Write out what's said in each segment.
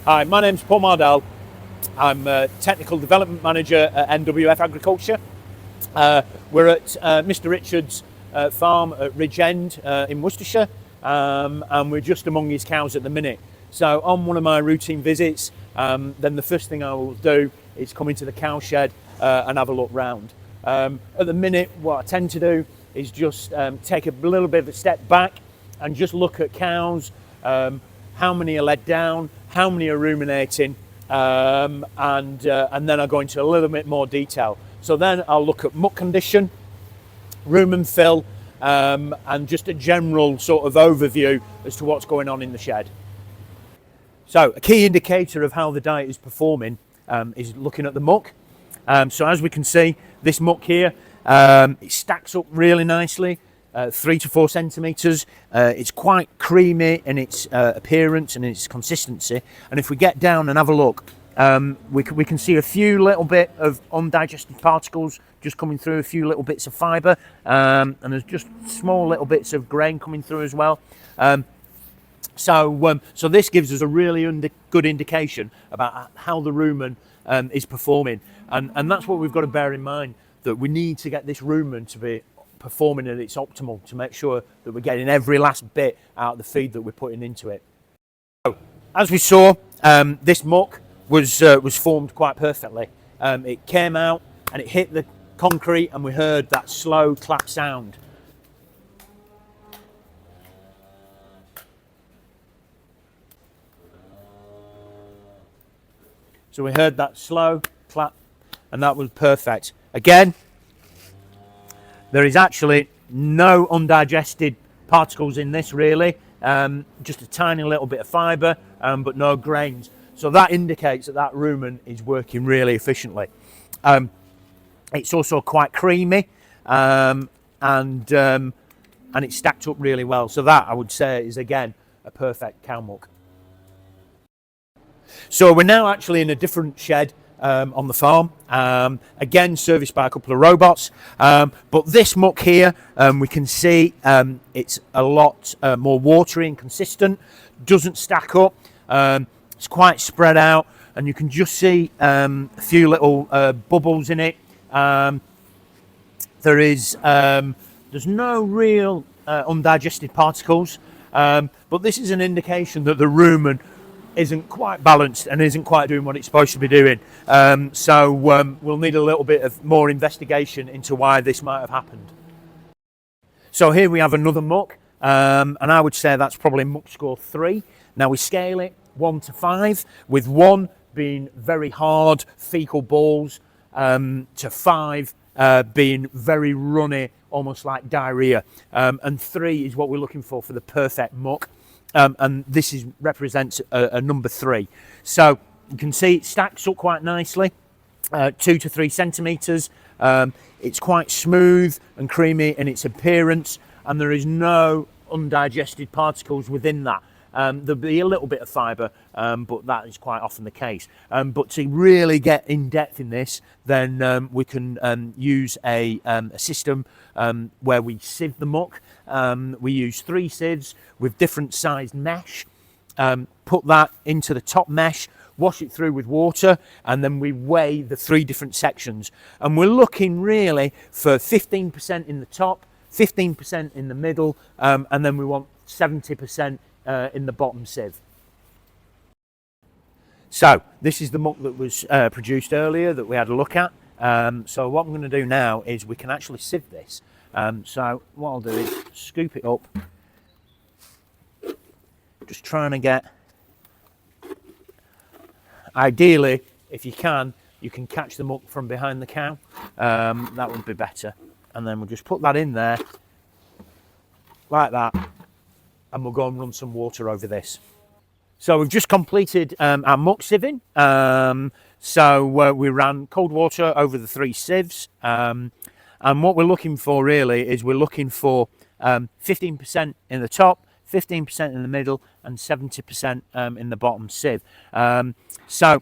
Hi, my name's Paul Mardell. I'm Technical Development Manager at NWF Agriculture. We're at Mr Richard's farm at Ridge End in Worcestershire, and we're just among his cows at the minute. So on one of my routine visits, then the first thing I will do is come into the cow shed and have a look round. At the minute, what I tend to do is just take a little bit of a step back and just look at cows, how many are led down, how many are ruminating, and then I go into a little bit more detail. So then I'll look at muck condition, rumen fill, and just a general sort of overview as to what's going on in the shed. So a key indicator of how the diet is performing is looking at the muck. So as we can see, this muck here, it stacks up really nicely. 3 to 4 centimetres. It's quite creamy in its appearance and its consistency. And if we get down and have a look, we can see a few little bit of undigested particles just coming through, a few little bits of fibre, and there's just small little bits of grain coming through as well. So this gives us a really good indication about how the rumen is performing. And that's what we've got to bear in mind, that we need to get this rumen to be performing at its optimal to make sure that we're getting every last bit out of the feed that we're putting into it. So, as we saw, this muck was formed quite perfectly. It came out and it hit the concrete and we heard that slow clap sound. So we heard that slow clap and that was perfect. Again, there is actually no undigested particles in this really, just a tiny little bit of fibre, but no grains. So that indicates that rumen is working really efficiently. It's also quite creamy, and it's stacked up really well. So that, I would say, is again a perfect cow muck. So we're now actually in a different shed on the farm, again serviced by a couple of robots, but this muck here, we can see it's a lot more watery and consistent, doesn't stack up, it's quite spread out, and you can just see a few little bubbles in it. There's no real undigested particles, but this is an indication that the rumen isn't quite balanced and isn't quite doing what it's supposed to be doing. So we'll need a little bit of more investigation into why this might have happened. So here we have another muck, and I would say that's probably muck score 3. Now we scale it 1 to 5, with 1 being very hard fecal balls, to 5 being very runny, almost like diarrhea, and 3 is what we're looking for the perfect muck. And this represents a number 3. So you can see it stacks up quite nicely, 2 to 3 centimetres. It's quite smooth and creamy in its appearance, and there is no undigested particles within that. There'll be a little bit of fibre, but that is quite often the case. But to really get in depth in this, then we can use a system where we sieve the muck. We use 3 sieves with different sized mesh, put that into the top mesh, wash it through with water, and then we weigh the 3 different sections. And we're looking really for 15% in the top, 15% in the middle, and then we want 70% in the bottom sieve. So this is the muck that was produced earlier that we had a look at. So what I'm going to do now is we can actually sieve this. So what I'll do is scoop it up, just trying to get, ideally if you can catch the muck from behind the cow, that would be better. And then we'll just put that in there like that, and we'll go and run some water over this. So we've just completed our muck sieving. So we ran cold water over the 3 sieves, and what we're looking for really is we're looking for 15% in the top, 15% in the middle, and 70% in the bottom sieve. So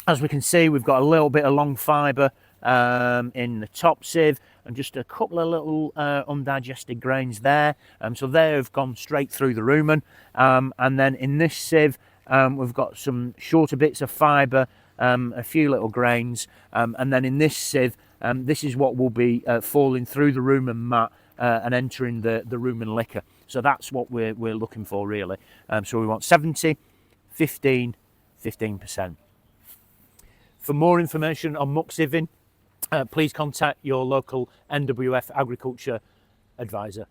as we can see, we've got a little bit of long fibre in the top sieve, and just a couple of little undigested grains there. So they have gone straight through the rumen. And then in this sieve, we've got some shorter bits of fibre, a few little grains, and then in this sieve, this is what will be falling through the rumen mat and entering the rumen liquor. So that's what we're looking for really. So we want 70, 15, 15%. For more information on muck sieving, please contact your local NWF agriculture advisor.